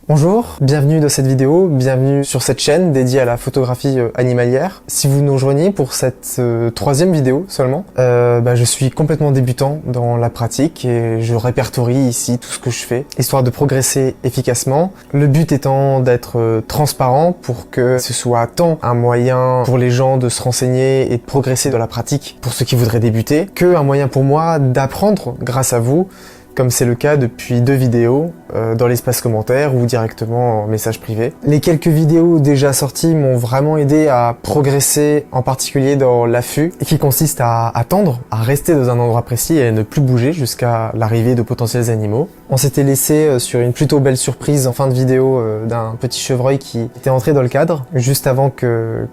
Bonjour, bienvenue dans cette vidéo, bienvenue sur cette chaîne dédiée à la photographie animalière. Si vous nous rejoignez pour cette troisième vidéo seulement, je suis complètement débutant dans la pratique et je répertorie ici tout ce que je fais, histoire de progresser efficacement. Le but étant d'être transparent pour que ce soit tant un moyen pour les gens de se renseigner et de progresser dans la pratique pour ceux qui voudraient débuter, que un moyen pour moi d'apprendre grâce à vous, comme c'est le cas depuis 2 vidéos, dans l'espace commentaire ou directement en message privé. Les quelques vidéos déjà sorties m'ont vraiment aidé à progresser, en particulier dans l'affût, qui consiste à attendre, à rester dans un endroit précis et à ne plus bouger jusqu'à l'arrivée de potentiels animaux. On s'était laissé sur une plutôt belle surprise en fin de vidéo d'un petit chevreuil qui était entré dans le cadre, juste avant que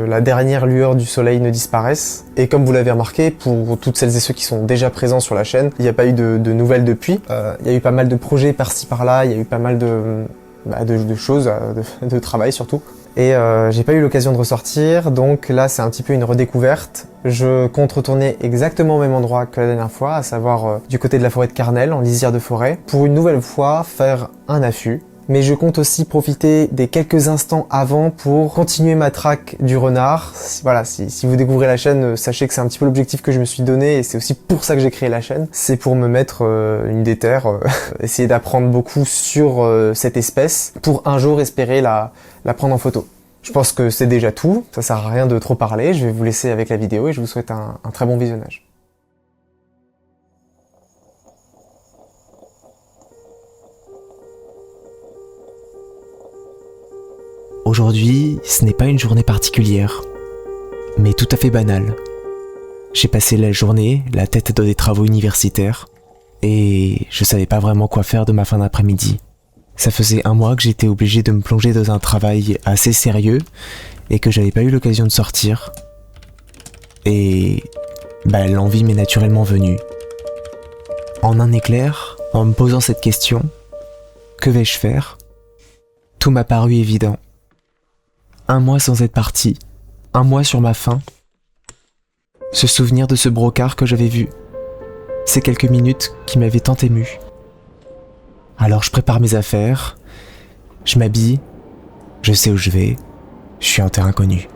la dernière lueur du soleil ne disparaisse. Et comme vous l'avez remarqué, pour toutes celles et ceux qui sont déjà présents sur la chaîne, il n'y a pas eu de nouvelles depuis. Il y a eu pas mal de projets par-ci par-là, il y a eu pas mal de choses, de travail surtout. Et j'ai pas eu l'occasion de ressortir, donc là c'est un petit peu une redécouverte. Je compte retourner exactement au même endroit que la dernière fois, à savoir du côté de la forêt de Carnel, en lisière de forêt, pour une nouvelle fois faire un affût. Mais je compte aussi profiter des quelques instants avant pour continuer ma traque du renard. Voilà, si vous découvrez la chaîne, sachez que c'est un petit peu l'objectif que je me suis donné et c'est aussi pour ça que j'ai créé la chaîne. C'est pour me mettre une déterre, essayer d'apprendre beaucoup sur cette espèce pour un jour espérer la prendre en photo. Je pense que c'est déjà tout, ça sert à rien de trop parler, je vais vous laisser avec la vidéo et je vous souhaite un très bon visionnage. Aujourd'hui, ce n'est pas une journée particulière, mais tout à fait banale. J'ai passé la journée, la tête dans des travaux universitaires, et je savais pas vraiment quoi faire de ma fin d'après-midi. Ça faisait 1 mois que j'étais obligé de me plonger dans un travail assez sérieux, et que j'avais pas eu l'occasion de sortir. Et l'envie m'est naturellement venue. En un éclair, en me posant cette question, que vais-je faire ? Tout m'a paru évident. 1 mois sans être parti, 1 mois sur ma faim. Se souvenir de ce brocard que j'avais vu, ces quelques minutes qui m'avaient tant ému. Alors je prépare mes affaires, je m'habille, je sais où je vais, je suis en terrain connu.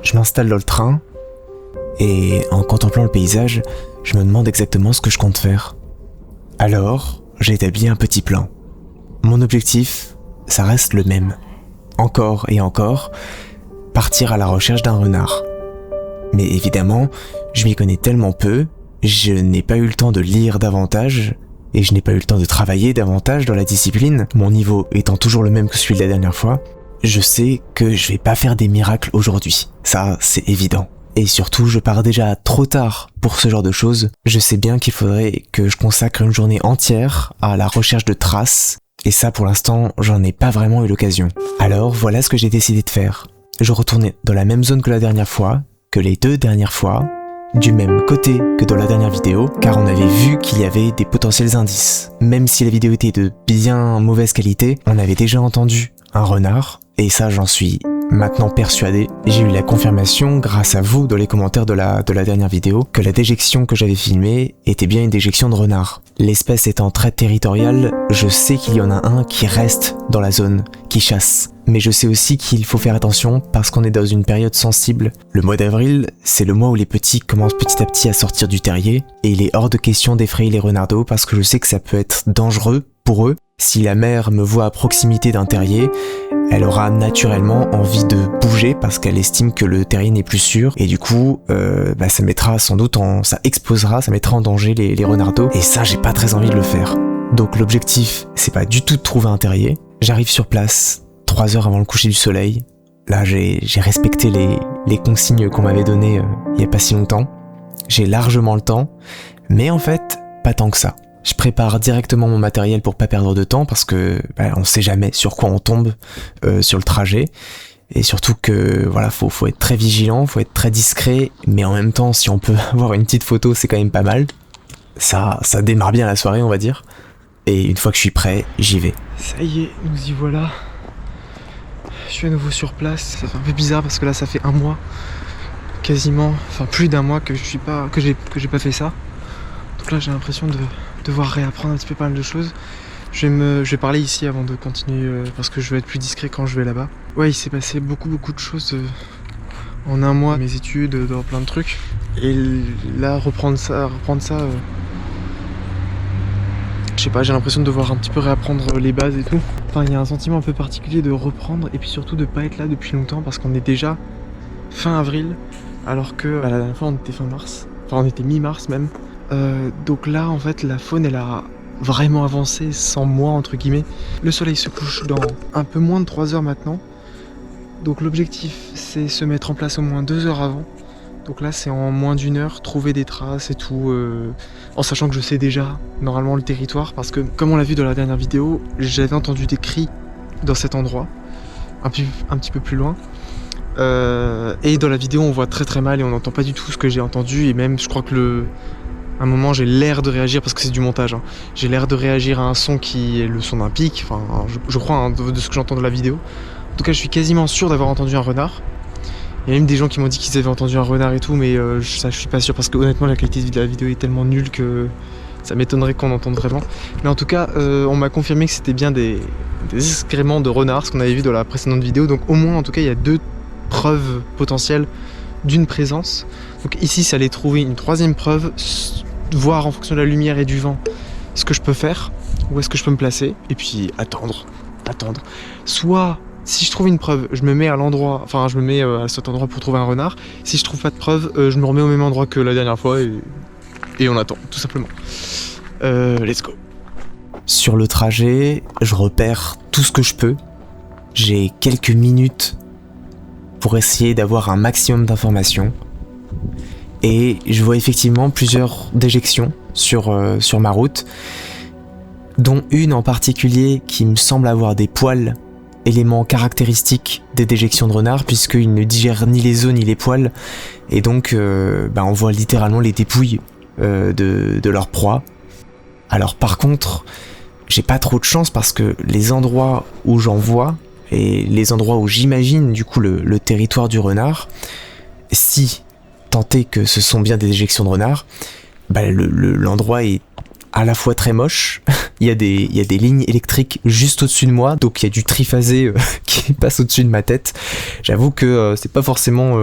Je m'installe dans le train, et en contemplant le paysage, je me demande exactement ce que je compte faire. Alors, j'ai établi un petit plan. Mon objectif, ça reste le même. Encore et encore, partir à la recherche d'un renard. Mais évidemment, je m'y connais tellement peu, je n'ai pas eu le temps de lire davantage, et je n'ai pas eu le temps de travailler davantage dans la discipline, mon niveau étant toujours le même que celui de la dernière fois. Je sais que je vais pas faire des miracles aujourd'hui, ça c'est évident. Et surtout, je pars déjà trop tard pour ce genre de choses. Je sais bien qu'il faudrait que je consacre une journée entière à la recherche de traces, et ça, pour l'instant, j'en ai pas vraiment eu l'occasion. Alors, voilà ce que j'ai décidé de faire. Je retournais dans la même zone que la dernière fois, que les 2 dernières fois, du même côté que dans la dernière vidéo, car on avait vu qu'il y avait des potentiels indices. Même si la vidéo était de bien mauvaise qualité, on avait déjà entendu un renard, et ça, j'en suis maintenant persuadé. J'ai eu la confirmation, grâce à vous, dans les commentaires de la dernière vidéo, que la déjection que j'avais filmée était bien une déjection de renard. L'espèce étant très territoriale, je sais qu'il y en a un qui reste dans la zone, qui chasse. Mais je sais aussi qu'il faut faire attention parce qu'on est dans une période sensible. Le mois d'avril, c'est le mois où les petits commencent petit à petit à sortir du terrier, et il est hors de question d'effrayer les renardeaux parce que je sais que ça peut être dangereux pour eux. Si la mère me voit à proximité d'un terrier, elle aura naturellement envie de bouger parce qu'elle estime que le terrier n'est plus sûr, et du coup ça mettra sans doute ça mettra en danger les renardeaux, et ça j'ai pas très envie de le faire. Donc l'objectif, c'est pas du tout de trouver un terrier. J'arrive sur place 3 heures avant le coucher du soleil. Là j'ai respecté les consignes qu'on m'avait données il y a pas si longtemps. J'ai largement le temps, mais en fait pas tant que ça. Je prépare directement mon matériel pour pas perdre de temps parce que on sait jamais sur quoi on tombe sur le trajet, et surtout que voilà, faut être très vigilant, faut être très discret, mais en même temps si on peut avoir une petite photo c'est quand même pas mal. Ça démarre bien la soirée, on va dire. Et une fois que je suis prêt, j'y vais. Ça y est, nous y voilà. Je suis à nouveau sur place. Ça fait un peu bizarre parce que là ça fait 1 mois quasiment, enfin plus d'1 mois que j'ai pas fait ça. Donc là j'ai l'impression devoir réapprendre un petit peu pas mal de choses. Je vais parler ici avant de continuer parce que je vais être plus discret quand je vais là-bas. Ouais, il s'est passé beaucoup de choses en un mois, mes études, dans plein de trucs. Et là, reprendre ça, je sais pas, j'ai l'impression de devoir un petit peu réapprendre les bases et tout. Enfin, il y a un sentiment un peu particulier de reprendre et puis surtout de pas être là depuis longtemps parce qu'on est déjà fin avril alors que la dernière fois on était fin mars. Enfin, on était mi-mars même. Donc là, en fait, la faune, elle a vraiment avancé sans moi, entre guillemets. Le soleil se couche dans un peu moins de 3 heures maintenant. Donc l'objectif, c'est se mettre en place au moins 2 heures avant. Donc là, c'est en moins d'1 heure, trouver des traces et tout, en sachant que je sais déjà, normalement, le territoire. Parce que, comme on l'a vu dans la dernière vidéo, j'avais entendu des cris dans cet endroit, un petit peu plus loin. Et dans la vidéo, on voit très mal et on n'entend pas du tout ce que j'ai entendu. Et même, je crois que à un moment, j'ai l'air de réagir, parce que c'est du montage, hein. J'ai l'air de réagir à un son qui est le son d'un pic, enfin, je crois, hein, de ce que j'entends de la vidéo. En tout cas, je suis quasiment sûr d'avoir entendu un renard. Il y a même des gens qui m'ont dit qu'ils avaient entendu un renard et tout, mais ça, je suis pas sûr, parce que honnêtement, la qualité de la vidéo est tellement nulle que ça m'étonnerait qu'on entende vraiment. Mais en tout cas, on m'a confirmé que c'était bien des excréments de renard, ce qu'on avait vu dans la précédente vidéo. Donc au moins, en tout cas, il y a 2 preuves potentielles d'une présence. Donc ici, ça allait trouver une 3e preuve, voir en fonction de la lumière et du vent ce que je peux faire, où est-ce que je peux me placer, et puis attendre. Soit, si je trouve une preuve, je me mets à l'endroit, enfin je me mets à cet endroit pour trouver un renard. Si je trouve pas de preuve, je me remets au même endroit que la dernière fois et on attend, tout simplement. Let's go. Sur le trajet, je repère tout ce que je peux. J'ai quelques minutes pour essayer d'avoir un maximum d'informations. Et je vois effectivement plusieurs déjections sur ma route, dont une en particulier qui me semble avoir des poils, élément caractéristique des déjections de renards, puisqu'ils ne digèrent ni les os ni les poils, et donc on voit littéralement les dépouilles de leur proie. Alors par contre, j'ai pas trop de chance parce que les endroits où j'en vois, et les endroits où j'imagine du coup le territoire du renard, si tenter que ce sont bien des déjections de renard, l'endroit est à la fois très moche, il y a des lignes électriques juste au-dessus de moi, donc il y a du triphasé qui passe au-dessus de ma tête. J'avoue que c'est pas forcément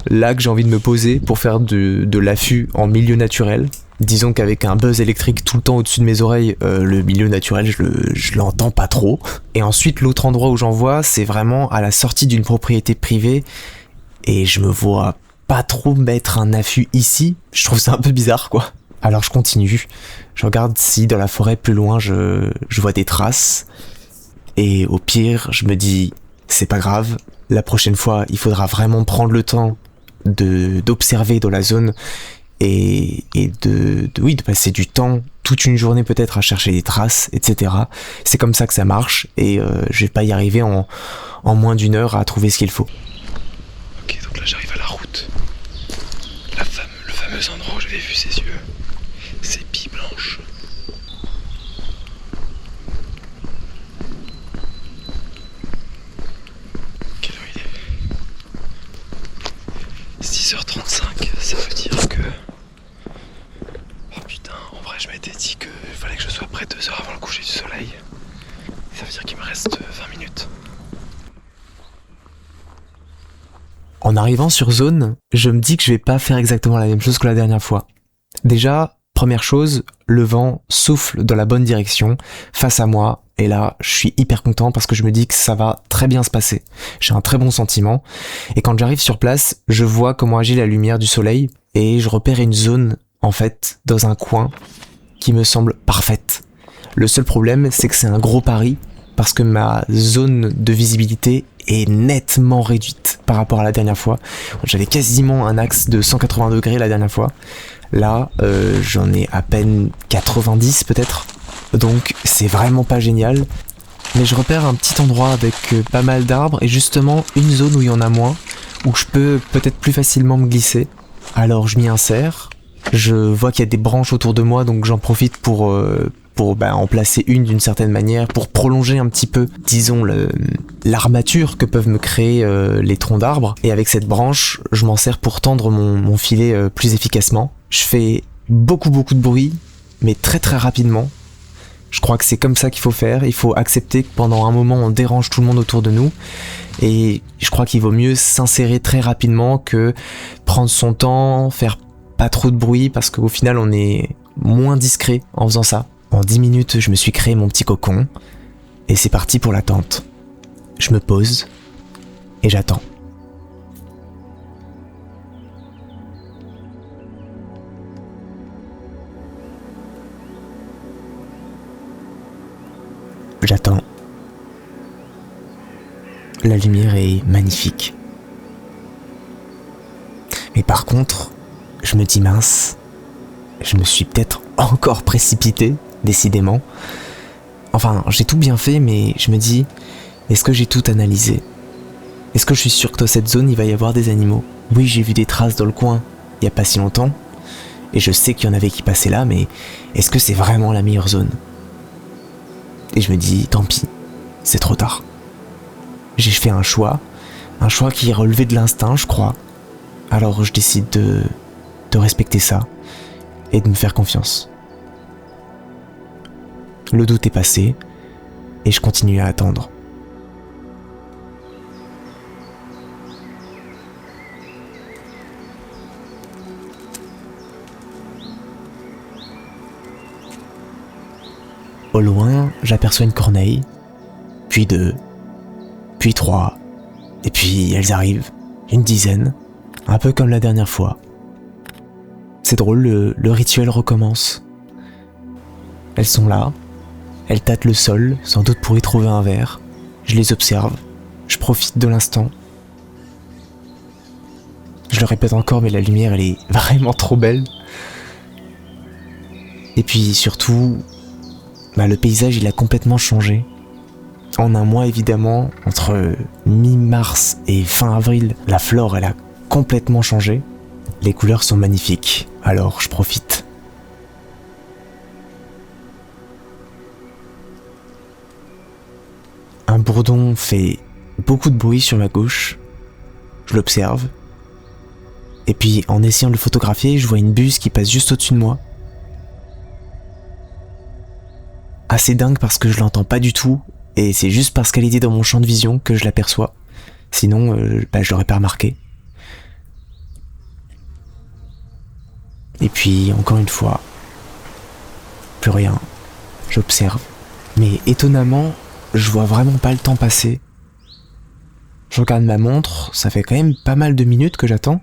là que j'ai envie de me poser pour faire de l'affût en milieu naturel. Disons qu'avec un buzz électrique tout le temps au-dessus de mes oreilles, le milieu naturel, je l'entends pas trop. Et ensuite, l'autre endroit où j'en vois, c'est vraiment à la sortie d'une propriété privée, et je me vois pas trop mettre un affût ici. Je trouve ça un peu bizarre, quoi. Alors je continue. Je regarde si dans la forêt plus loin, je vois des traces. Et au pire, je me dis, c'est pas grave. La prochaine fois, il faudra vraiment prendre le temps d'observer dans la zone et de passer du temps, toute une journée peut-être à chercher des traces, etc. C'est comme ça que ça marche et je vais pas y arriver en moins d'1 heure à trouver ce qu'il faut. Ok, donc là j'arrive à la route. Le fameux endroit où j'avais vu ses yeux. Ses billes blanches. Quelle heure il est ? 6h35, ça veut dire que... Oh putain, en vrai je m'étais dit qu'il fallait que je sois près 2 heures avant le coucher du soleil. Ça veut dire qu'il me reste 20 minutes. En arrivant sur zone, je me dis que je vais pas faire exactement la même chose que la dernière fois. Déjà, première chose, le vent souffle dans la bonne direction, face à moi, et là, je suis hyper content parce que je me dis que ça va très bien se passer. J'ai un très bon sentiment, et quand j'arrive sur place, je vois comment agit la lumière du soleil, et je repère une zone, en fait, dans un coin, qui me semble parfaite. Le seul problème, c'est que c'est un gros pari, parce que ma zone de visibilité est nettement réduite par rapport à la dernière fois. J'avais quasiment un axe de 180 degrés la dernière fois. Là, j'en ai à peine 90 peut-être. Donc c'est vraiment pas génial. Mais je repère un petit endroit avec pas mal d'arbres et justement une zone où il y en a moins, où je peux peut-être plus facilement me glisser. Alors je m'y insère. Je vois qu'il y a des branches autour de moi, donc j'en profite pour en placer une d'une certaine manière, pour prolonger un petit peu, disons, l'armature que peuvent me créer les troncs d'arbres. Et avec cette branche, je m'en sers pour tendre mon filet plus efficacement. Je fais beaucoup de bruit, mais très très rapidement. Je crois que c'est comme ça qu'il faut faire. Il faut accepter que pendant un moment, on dérange tout le monde autour de nous. Et je crois qu'il vaut mieux s'insérer très rapidement que prendre son temps, faire pas trop de bruit, parce qu'au final, on est moins discret en faisant ça. En 10 minutes, je me suis créé mon petit cocon. Et c'est parti pour l'attente. Je me pose et j'attends. J'attends. La lumière est magnifique. Mais par contre, je me dis mince, je me suis peut-être encore précipité, décidément. Enfin, j'ai tout bien fait, mais je me dis, est-ce que j'ai tout analysé ? Est-ce que je suis sûr que dans cette zone, il va y avoir des animaux ? Oui, j'ai vu des traces dans le coin, il y a pas si longtemps, et je sais qu'il y en avait qui passaient là, mais est-ce que c'est vraiment la meilleure zone ? Et je me dis, tant pis, c'est trop tard. J'ai fait un choix qui est relevé de l'instinct, je crois. Alors je décide de respecter ça et de me faire confiance. Le doute est passé et je continue à attendre. Au loin, j'aperçois une corneille, puis 2, puis 3, et puis elles arrivent, une dizaine, un peu comme la dernière fois. C'est drôle, le rituel recommence. Elles sont là, elles tâtent le sol, sans doute pour y trouver un verre. Je les observe, je profite de l'instant. Je le répète encore, mais la lumière, elle est vraiment trop belle. Et puis surtout, le paysage, il a complètement changé. En un mois, évidemment, entre mi-mars et fin avril, la flore, elle a complètement changé. Les couleurs sont magnifiques, alors je profite. Un bourdon fait beaucoup de bruit sur ma gauche. Je l'observe. Et puis, en essayant de le photographier, je vois une buse qui passe juste au-dessus de moi. Assez dingue parce que je l'entends pas du tout, et c'est juste parce qu'elle était dans mon champ de vision que je l'aperçois. Sinon, je l'aurais pas remarqué. Et puis, encore une fois, plus rien. J'observe. Mais étonnamment, je vois vraiment pas le temps passer. Je regarde ma montre, ça fait quand même pas mal de minutes que j'attends.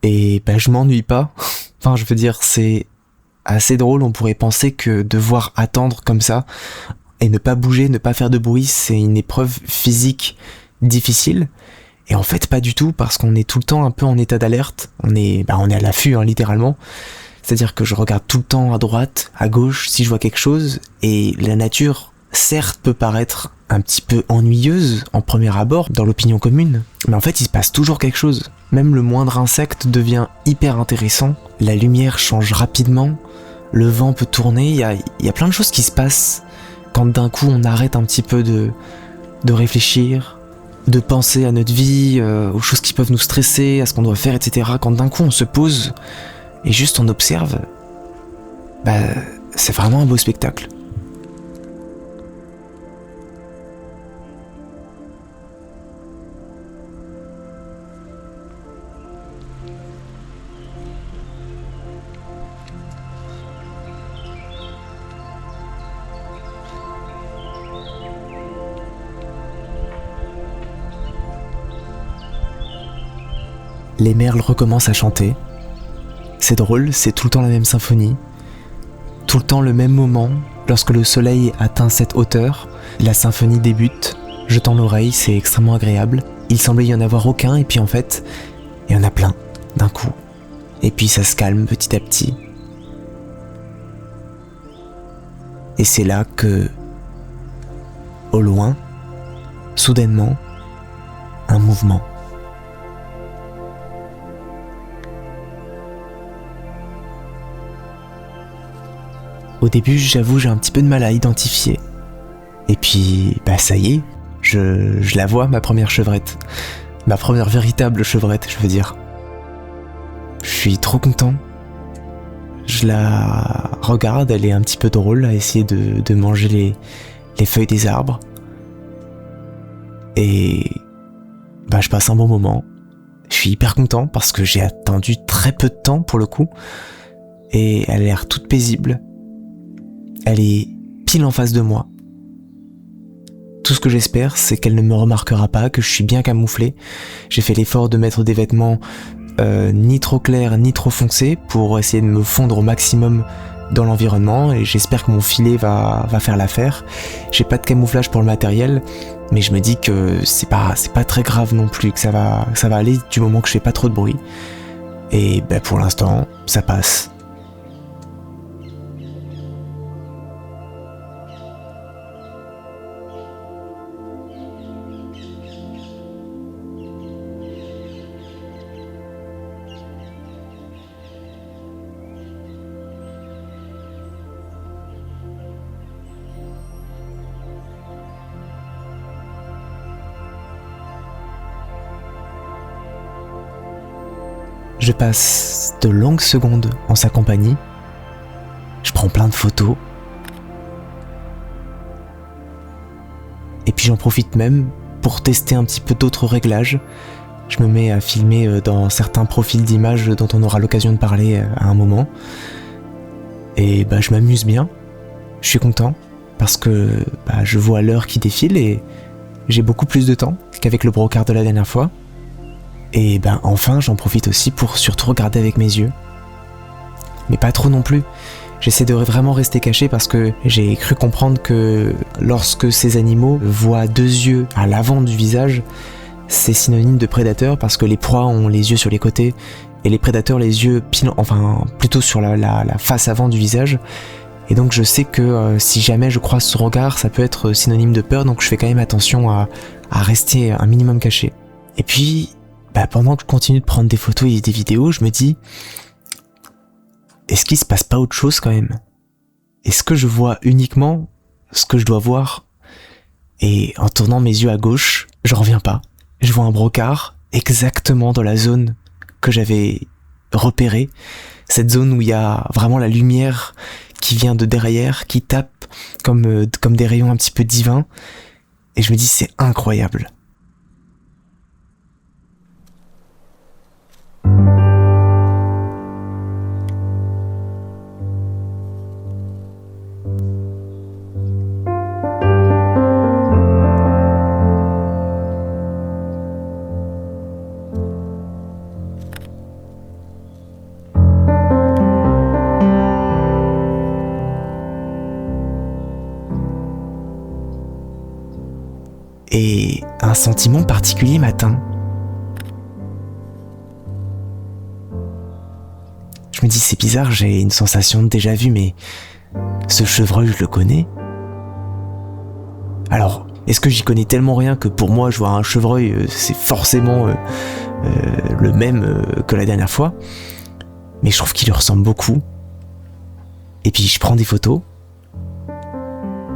Et je m'ennuie pas. Enfin, je veux dire, c'est assez drôle, on pourrait penser que devoir attendre comme ça et ne pas bouger, ne pas faire de bruit, c'est une épreuve physique difficile. Et en fait, pas du tout, parce qu'on est tout le temps un peu en état d'alerte. On est à l'affût, littéralement. C'est-à-dire que je regarde tout le temps à droite, à gauche, si je vois quelque chose. Et la nature, certes, peut paraître un petit peu ennuyeuse en premier abord dans l'opinion commune. Mais en fait, il se passe toujours quelque chose. Même le moindre insecte devient hyper intéressant. La lumière change rapidement. Le vent peut tourner. Il y a plein de choses qui se passent quand d'un coup on arrête un petit peu de réfléchir, de penser à notre vie, aux choses qui peuvent nous stresser, à ce qu'on doit faire, etc. Quand d'un coup on se pose et juste on observe, c'est vraiment un beau spectacle. Les merles recommencent à chanter. C'est drôle, c'est tout le temps la même symphonie. Tout le temps le même moment, lorsque le soleil atteint cette hauteur, la symphonie débute. Je tends l'oreille, c'est extrêmement agréable. Il semblait y en avoir aucun, et puis en fait, il y en a plein, d'un coup. Et puis ça se calme petit à petit. Et c'est là que, au loin, soudainement, un mouvement. Au début, j'avoue, j'ai un petit peu de mal à identifier. Et puis, ça y est, je la vois, ma première chevrette. Ma première véritable chevrette, je veux dire. Je suis trop content. je la regarde, elle est un petit peu drôle à essayer de manger les feuilles des arbres. Et je passe un bon moment. Je suis hyper content parce que j'ai attendu très peu de temps pour le coup. Et elle a l'air toute paisible. Elle est pile en face de moi. Tout ce que j'espère, c'est qu'elle ne me remarquera pas, que je suis bien camouflé. J'ai fait l'effort de mettre des vêtements ni trop clairs ni trop foncés pour essayer de me fondre au maximum dans l'environnement, et j'espère que mon filet va faire l'affaire. J'ai pas de camouflage pour le matériel, mais je me dis que c'est pas très grave non plus, que ça va aller du moment que je fais pas trop de bruit. Et pour l'instant, ça passe. Je passe de longues secondes en sa compagnie. Je prends plein de photos. Et puis j'en profite même pour tester un petit peu d'autres réglages. Je me mets à filmer dans certains profils d'images dont on aura l'occasion de parler à un moment. Et je m'amuse bien. Je suis content parce que je vois l'heure qui défile et j'ai beaucoup plus de temps qu'avec le brocard de la dernière fois. Et enfin, j'en profite aussi pour surtout regarder avec mes yeux. Mais pas trop non plus. J'essaie de vraiment rester caché parce que j'ai cru comprendre que lorsque ces animaux voient deux yeux à l'avant du visage, c'est synonyme de prédateur parce que les proies ont les yeux sur les côtés et les prédateurs les yeux plutôt sur la face avant du visage. Et donc je sais que si jamais je croise ce regard, ça peut être synonyme de peur, donc je fais quand même attention à rester un minimum caché. Et puis pendant que je continue de prendre des photos et des vidéos, je me dis, est-ce qu'il se passe pas autre chose quand même? Est-ce que je vois uniquement ce que je dois voir? Et en tournant mes yeux à gauche, je reviens pas. Je vois un brocard exactement dans la zone que j'avais repérée. Cette zone où il y a vraiment la lumière qui vient de derrière, qui tape comme des rayons un petit peu divins. Et je me dis, c'est incroyable. Et un sentiment particulier m'atteint. Je me dis, c'est bizarre, j'ai une sensation de déjà vu, mais ce chevreuil, je le connais. Alors, est-ce que j'y connais tellement rien que pour moi, je vois un chevreuil, c'est forcément le même que la dernière fois? Mais je trouve qu'il lui ressemble beaucoup. Et puis je prends des photos.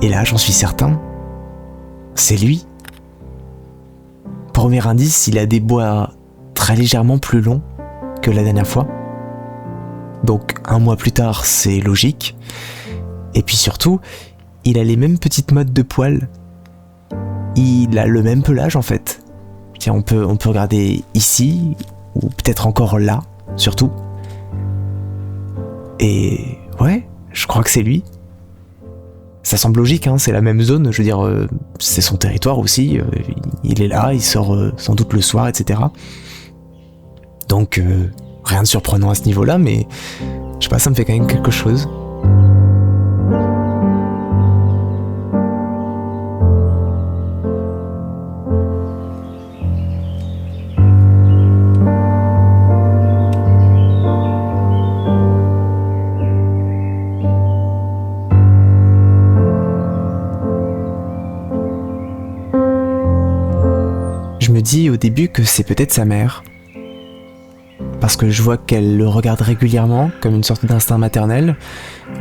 Et là, j'en suis certain, c'est lui. Premier indice, il a des bois très légèrement plus longs que la dernière fois. Donc 1 mois plus tard, c'est logique. Et puis surtout, il a les mêmes petites mottes de poils. Il a le même pelage en fait. Tiens, on peut regarder ici, ou peut-être encore là, surtout. Et ouais, je crois que c'est lui. Ça semble logique, hein, c'est la même zone, je veux dire, c'est son territoire aussi, il est là, il sort sans doute le soir, etc. Donc, rien de surprenant à ce niveau-là, mais je sais pas, ça me fait quand même quelque chose. Je me dis au début que c'est peut-être sa mère. Parce que je vois qu'elle le regarde régulièrement, comme une sorte d'instinct maternel,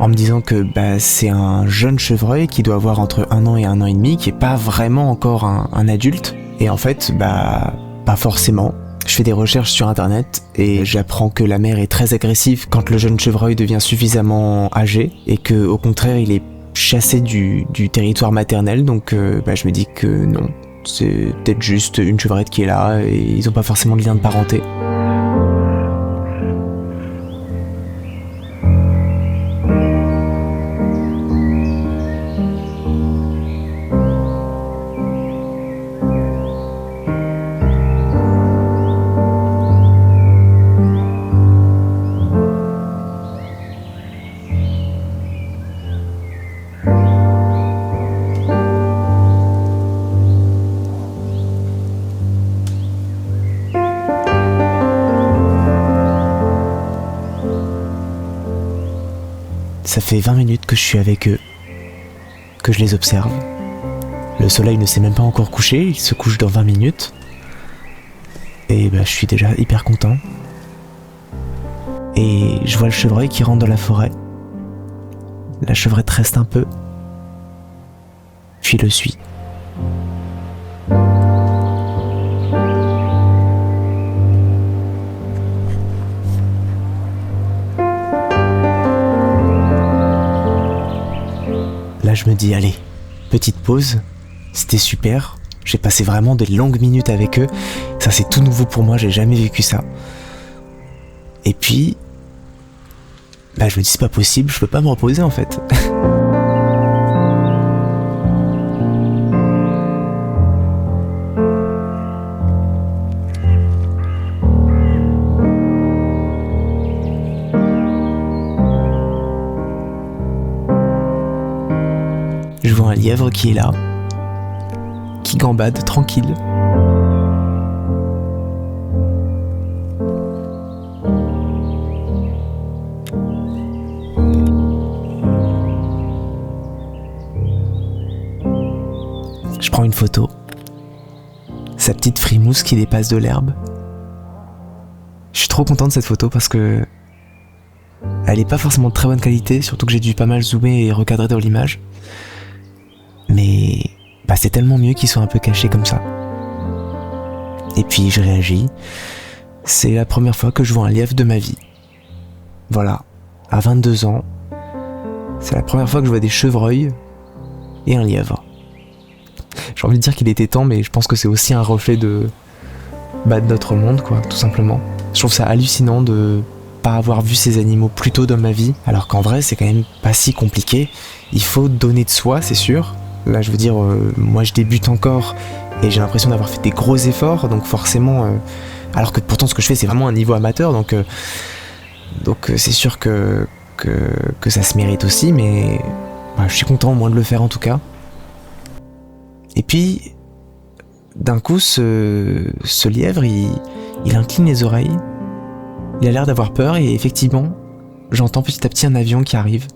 en me disant que c'est un jeune chevreuil qui doit avoir entre 1 an et 1 an et demi, qui est pas vraiment encore un adulte. Et en fait, pas forcément. Je fais des recherches sur internet et j'apprends que la mère est très agressive quand le jeune chevreuil devient suffisamment âgé et que au contraire il est chassé du territoire maternel, donc je me dis que non, c'est peut-être juste une chevrette qui est là et ils ont pas forcément de lien de parenté. Ça fait 20 minutes que je suis avec eux, que je les observe. Le soleil ne s'est même pas encore couché, il se couche dans 20 minutes. Et je suis déjà hyper content. Et je vois le chevreuil qui rentre dans la forêt. La chevrette reste un peu, puis le suit. Là je me dis allez, petite pause, c'était super, j'ai passé vraiment des longues minutes avec eux, ça c'est tout nouveau pour moi, j'ai jamais vécu ça. Et puis, je me dis c'est pas possible, je peux pas me reposer en fait. Je vois un lièvre qui est là, qui gambade tranquille. Je prends une photo. Sa petite frimousse qui dépasse de l'herbe. Je suis trop content de cette photo parce que elle est pas forcément de très bonne qualité, surtout que j'ai dû pas mal zoomer et recadrer dans l'image. Mais c'est tellement mieux qu'ils soient un peu cachés comme ça. Et puis je réagis. C'est la première fois que je vois un lièvre de ma vie. Voilà, à 22 ans, c'est la première fois que je vois des chevreuils et un lièvre. J'ai envie de dire qu'il était temps, mais je pense que c'est aussi un reflet de notre monde, quoi, tout simplement. Je trouve ça hallucinant de pas avoir vu ces animaux plus tôt dans ma vie, alors qu'en vrai, c'est quand même pas si compliqué. Il faut donner de soi, c'est sûr. Là, je veux dire, moi, je débute encore et j'ai l'impression d'avoir fait des gros efforts, donc forcément, alors que pourtant, ce que je fais, c'est vraiment un niveau amateur, donc c'est sûr que ça se mérite aussi, mais je suis content au moins de le faire en tout cas. Et puis, d'un coup, ce lièvre, il incline les oreilles. Il a l'air d'avoir peur et effectivement, j'entends petit à petit un avion qui arrive.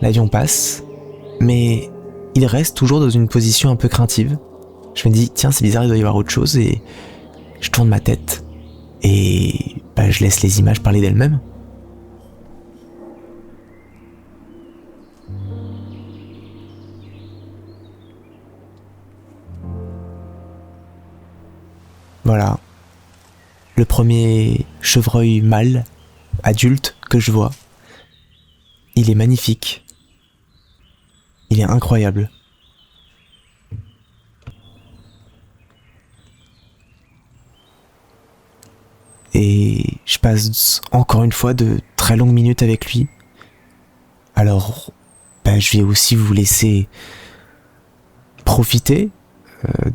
L'avion passe, mais il reste toujours dans une position un peu craintive. Je me dis, tiens, c'est bizarre, il doit y avoir autre chose, et je tourne ma tête. Et je laisse les images parler d'elles-mêmes. Voilà. Le premier chevreuil mâle, adulte, que je vois. Il est magnifique. Il est incroyable. Et je passe encore une fois de très longues minutes avec lui. Alors, je vais aussi vous laisser profiter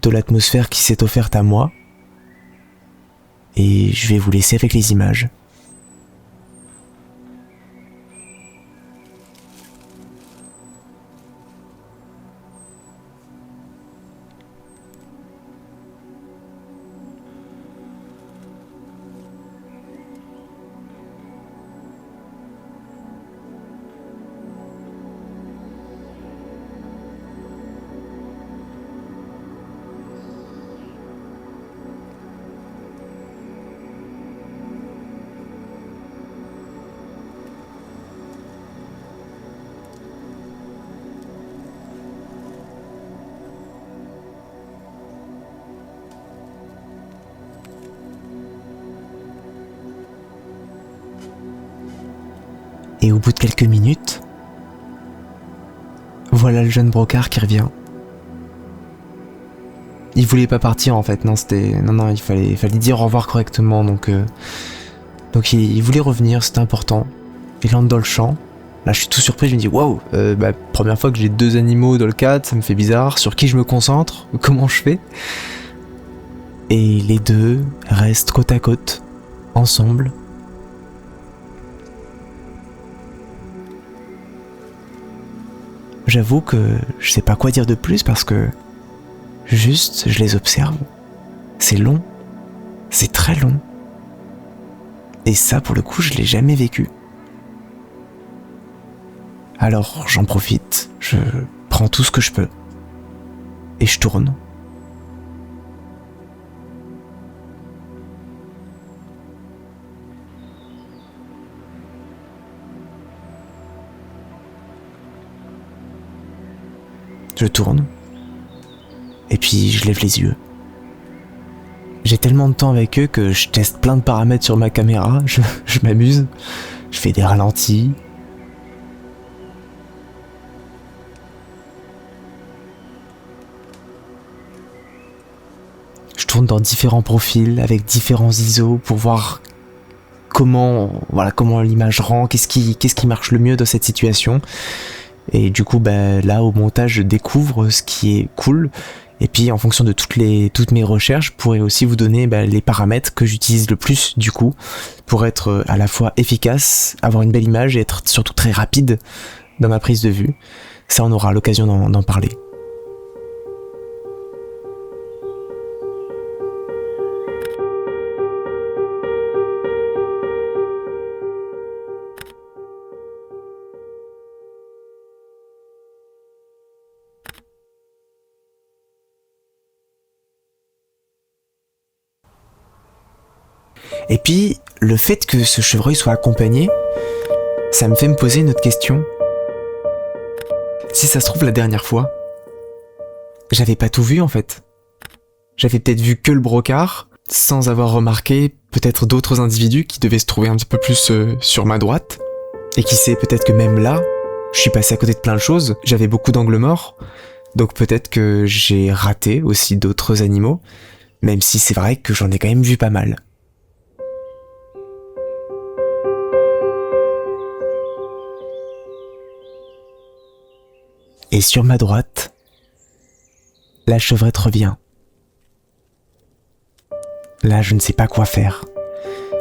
de l'atmosphère qui s'est offerte à moi. Et je vais vous laisser avec les images. Et au bout de quelques minutes, voilà le jeune brocard qui revient. Il voulait pas partir en fait, non, il fallait dire au revoir correctement, donc il voulait revenir, c'était important. Il entre dans le champ. Là, je suis tout surpris, je me dis waouh, première fois que j'ai 2 animaux dans le cadre, ça me fait bizarre. Sur qui je me concentre? Comment je fais? Et les deux restent côte à côte, ensemble. J'avoue que je sais pas quoi dire de plus parce que juste je les observe. C'est long, c'est très long. Et ça, pour le coup, je l'ai jamais vécu. Alors j'en profite, je prends tout ce que je peux et je tourne. Je tourne et puis je lève les yeux. J'ai tellement de temps avec eux que je teste plein de paramètres sur ma caméra, je m'amuse, je fais des ralentis. Je tourne dans différents profils avec différents ISO pour voir comment l'image rend, qu'est-ce qui marche le mieux dans cette situation. Et du coup, là, au montage, je découvre ce qui est cool. Et puis, en fonction de toutes mes recherches, je pourrais aussi vous donner les paramètres que j'utilise le plus, du coup, pour être à la fois efficace, avoir une belle image et être surtout très rapide dans ma prise de vue. Ça, on aura l'occasion d'en parler. Et puis, le fait que ce chevreuil soit accompagné, ça me fait me poser une autre question. Si ça se trouve, la dernière fois, j'avais pas tout vu en fait. J'avais peut-être vu que le brocard, sans avoir remarqué peut-être d'autres individus qui devaient se trouver un petit peu plus sur ma droite. Et qui sait, peut-être que même là, je suis passé à côté de plein de choses, j'avais beaucoup d'angles morts, donc peut-être que j'ai raté aussi d'autres animaux, même si c'est vrai que j'en ai quand même vu pas mal. Et sur ma droite, la chevrette revient. Là, je ne sais pas quoi faire.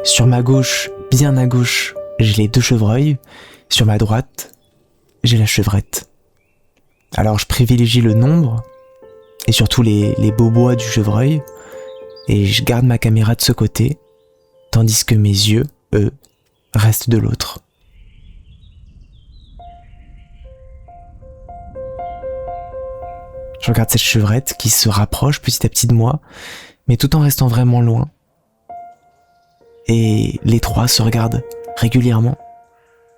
Sur ma gauche, bien à gauche, j'ai les 2 chevreuils. Sur ma droite, j'ai la chevrette. Alors, je privilégie le nombre et surtout les beaux bois du chevreuil. Et je garde ma caméra de ce côté, tandis que mes yeux, eux, restent de l'autre. Je regarde cette chevrette qui se rapproche petit à petit de moi, mais tout en restant vraiment loin. Et les 3 se regardent régulièrement,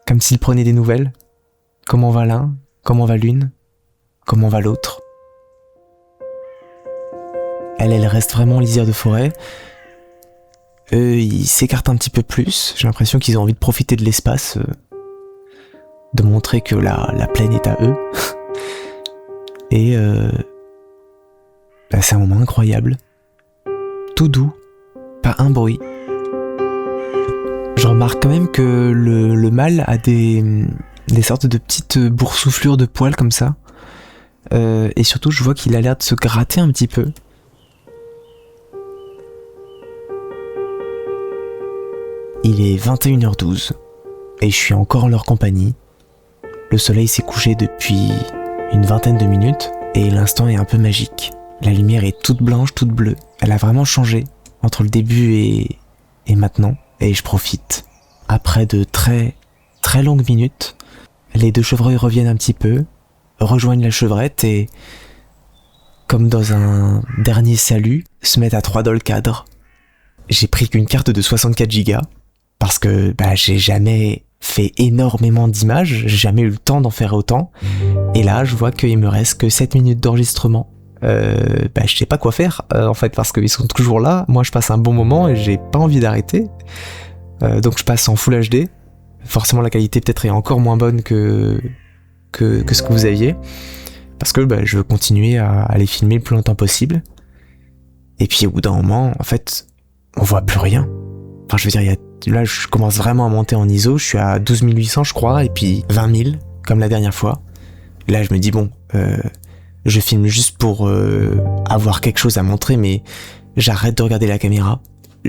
comme s'ils prenaient des nouvelles. Comment va l'un? Comment va l'une? Comment va l'autre? Elle reste vraiment en lisière de forêt. Eux, ils s'écartent un petit peu plus. J'ai l'impression qu'ils ont envie de profiter de l'espace, de montrer que la plaine est à eux. Et c'est un moment incroyable. Tout doux, pas un bruit. Je remarque quand même que le mâle a des sortes de petites boursouflures de poils comme ça. Et surtout, je vois qu'il a l'air de se gratter un petit peu. Il est 21h12 et je suis encore en leur compagnie. Le soleil s'est couché depuis une vingtaine de minutes et l'instant est un peu magique. La lumière est toute blanche, toute bleue. Elle a vraiment changé entre le début et maintenant et je profite. Après de très très longues minutes, les 2 chevreuils reviennent un petit peu, rejoignent la chevrette et, comme dans un dernier salut, se mettent à 3 dans le cadre. J'ai pris qu'une carte de 64 Go parce que j'ai jamais fait énormément d'images, j'ai jamais eu le temps d'en faire autant. Et là, je vois qu'il me reste que 7 minutes d'enregistrement. Je sais pas quoi faire en fait parce qu'ils sont toujours là. Moi, je passe un bon moment et j'ai pas envie d'arrêter. Donc je passe en Full HD forcément la qualité peut-être est encore moins bonne que ce que vous aviez, parce que je veux continuer à les filmer le plus longtemps possible. Et puis au bout d'un moment, en fait, on voit plus rien. Enfin, je veux dire, là, je commence vraiment à monter en ISO, je suis à 12 800 je crois, et puis 20 000, comme la dernière fois. Là, je me dis, je filme juste pour avoir quelque chose à montrer, mais j'arrête de regarder la caméra,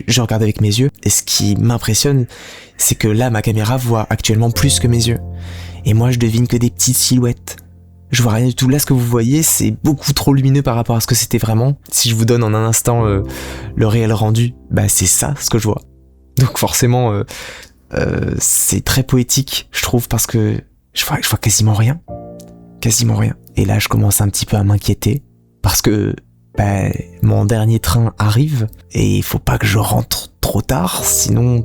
je regarde avec mes yeux, et ce qui m'impressionne, c'est que là, ma caméra voit actuellement plus que mes yeux. Et moi, je devine que des petites silhouettes. Je vois rien du tout. Là, ce que vous voyez, c'est beaucoup trop lumineux par rapport à ce que c'était vraiment. Si je vous donne en un instant le réel rendu, c'est ça ce que je vois. Donc forcément, c'est très poétique, je trouve, parce que je vois quasiment rien. Quasiment rien. Et là, je commence un petit peu à m'inquiéter, parce que mon dernier train arrive, et il faut pas que je rentre trop tard, sinon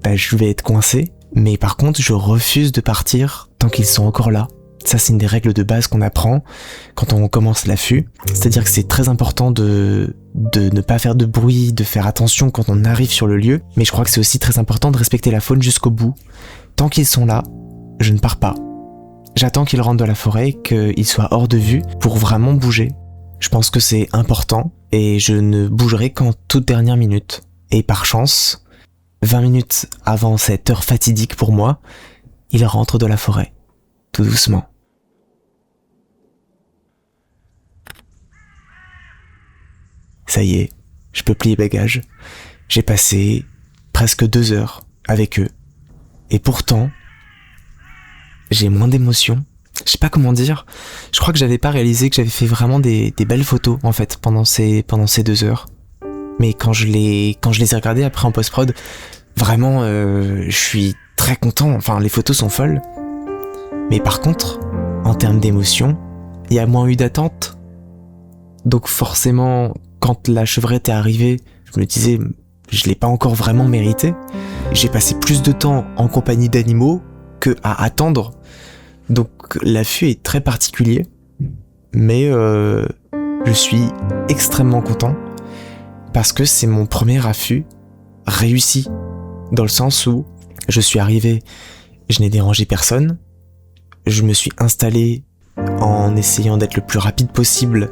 je vais être coincé. Mais par contre, je refuse de partir tant qu'ils sont encore là. Ça, c'est une des règles de base qu'on apprend quand on commence l'affût. C'est-à-dire que c'est très important de ne pas faire de bruit, de faire attention quand on arrive sur le lieu. Mais je crois que c'est aussi très important de respecter la faune jusqu'au bout. Tant qu'ils sont là, je ne pars pas. J'attends qu'ils rentrent dans la forêt, qu'ils soient hors de vue pour vraiment bouger. Je pense que c'est important et je ne bougerai qu'en toute dernière minute. Et par chance, 20 minutes avant cette heure fatidique pour moi, ils rentrent de la forêt. Tout doucement. Ça y est, je peux plier bagages. J'ai passé presque 2 heures avec eux. Et pourtant, j'ai moins d'émotions. Je sais pas comment dire. Je crois que j'avais pas réalisé que j'avais fait vraiment des belles photos, en fait, pendant ces 2 heures. Mais quand je les ai regardées après en post-prod, vraiment, je suis très content. Enfin, les photos sont folles. Mais par contre, en termes d'émotion, il y a moins eu d'attente. Donc forcément, quand la chevrette est arrivée, je me disais, je l'ai pas encore vraiment mérité. J'ai passé plus de temps en compagnie d'animaux que à attendre. Donc l'affût est très particulier. Mais je suis extrêmement content parce que c'est mon premier affût réussi. Dans le sens où je suis arrivé, je n'ai dérangé personne. Je me suis installé en essayant d'être le plus rapide possible,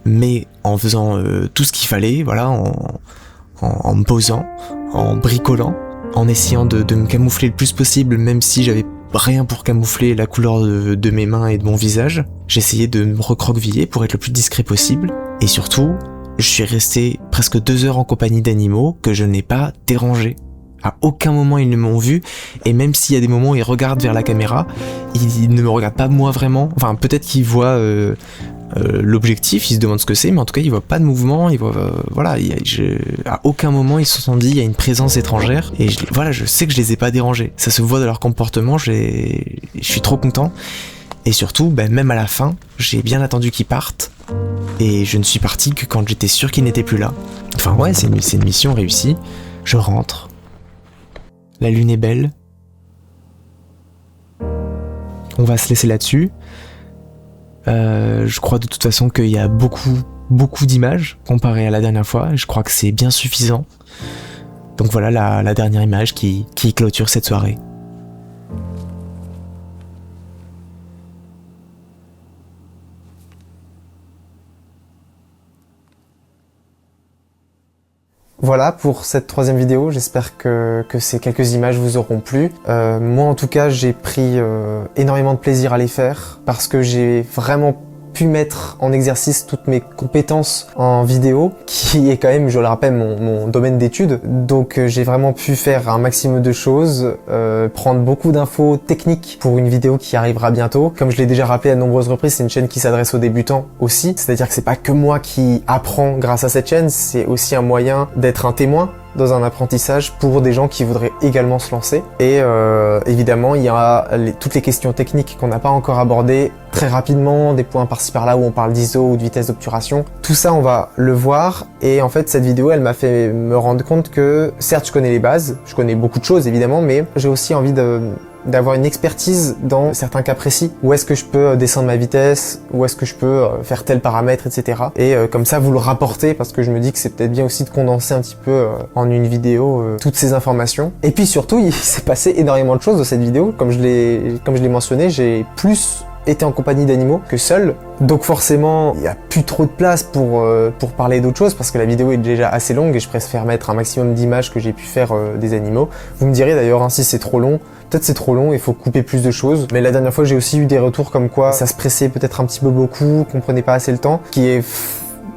mais en faisant tout ce qu'il fallait, voilà, en me posant, en bricolant, en essayant de me camoufler le plus possible, même si j'avais rien pour camoufler la couleur de mes mains et de mon visage. J'essayais de me recroqueviller pour être le plus discret possible, et surtout, je suis resté presque 2 heures en compagnie d'animaux que je n'ai pas dérangés. À aucun moment ils ne m'ont vu, et même s'il y a des moments où ils regardent vers la caméra, ils ne me regardent pas moi vraiment. Enfin, peut-être qu'ils voient l'objectif, ils se demandent ce que c'est, mais en tout cas ils voient pas de mouvement, ils voient à aucun moment ils se sont dit il y a une présence étrangère, et je sais que je les ai pas dérangés. Ça se voit dans leur comportement, je suis trop content. Et surtout, même à la fin, j'ai bien attendu qu'ils partent, et je ne suis parti que quand j'étais sûr qu'ils n'étaient plus là. Enfin ouais, c'est une mission réussie. Je rentre. La lune est belle. On va se laisser là-dessus. Je crois de toute façon qu'il y a beaucoup d'images comparé à la dernière fois. Je crois que c'est bien suffisant. Donc voilà la dernière image qui clôture cette soirée. Voilà pour cette 3e vidéo, j'espère que ces quelques images vous auront plu. Moi en tout cas j'ai pris énormément de plaisir à les faire parce que j'ai vraiment pu mettre en exercice toutes mes compétences en vidéo, qui est quand même, je le rappelle, mon domaine d'études. Donc j'ai vraiment pu faire un maximum de choses, prendre beaucoup d'infos techniques pour une vidéo qui arrivera bientôt. Comme je l'ai déjà rappelé à de nombreuses reprises, c'est une chaîne qui s'adresse aux débutants aussi. C'est-à-dire que c'est pas que moi qui apprends grâce à cette chaîne, c'est aussi un moyen d'être un témoin dans un apprentissage pour des gens qui voudraient également se lancer. Et évidemment, il y a toutes les questions techniques qu'on n'a pas encore abordées très rapidement, des points par-ci par-là où on parle d'ISO ou de vitesse d'obturation. Tout ça, on va le voir. Et en fait, cette vidéo, elle m'a fait me rendre compte que, certes, je connais les bases, je connais beaucoup de choses évidemment, mais j'ai aussi envie d'avoir une expertise dans certains cas précis. Où est-ce que je peux descendre ma vitesse, où est-ce que je peux faire tel paramètre, etc. Et comme ça vous le rapportez, parce que je me dis que c'est peut-être bien aussi de condenser un petit peu en une vidéo toutes ces informations. Et puis surtout, il s'est passé énormément de choses dans cette vidéo. Comme je l'ai mentionné, j'ai plus été en compagnie d'animaux que seul. Donc forcément, il n'y a plus trop de place pour parler d'autres choses parce que la vidéo est déjà assez longue et je préfère mettre un maximum d'images que j'ai pu faire des animaux. Vous me direz d'ailleurs hein, si c'est trop long. Peut-être c'est trop long, il faut couper plus de choses. Mais la dernière fois, j'ai aussi eu des retours comme quoi ça se pressait peut-être un petit peu beaucoup, qu'on prenait pas assez le temps, qui est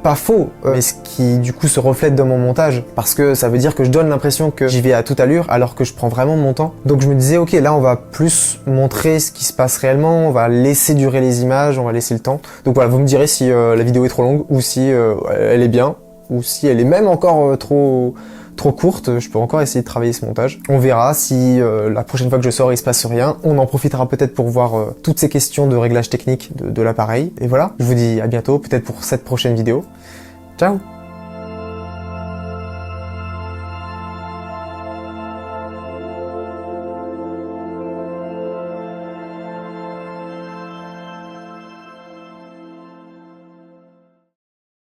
pas faux, mais ce qui du coup se reflète dans mon montage, parce que ça veut dire que je donne l'impression que j'y vais à toute allure, alors que je prends vraiment mon temps. Donc je me disais, ok, là on va plus montrer ce qui se passe réellement, on va laisser durer les images, on va laisser le temps. Donc voilà, vous me direz si la vidéo est trop longue, ou si elle est bien, ou si elle est même encore trop courte, je peux encore essayer de travailler ce montage. On verra si la prochaine fois que je sors il se passe rien, on en profitera peut-être pour voir toutes ces questions de réglage technique de l'appareil. Et voilà, je vous dis à bientôt, peut-être pour cette prochaine vidéo. Ciao!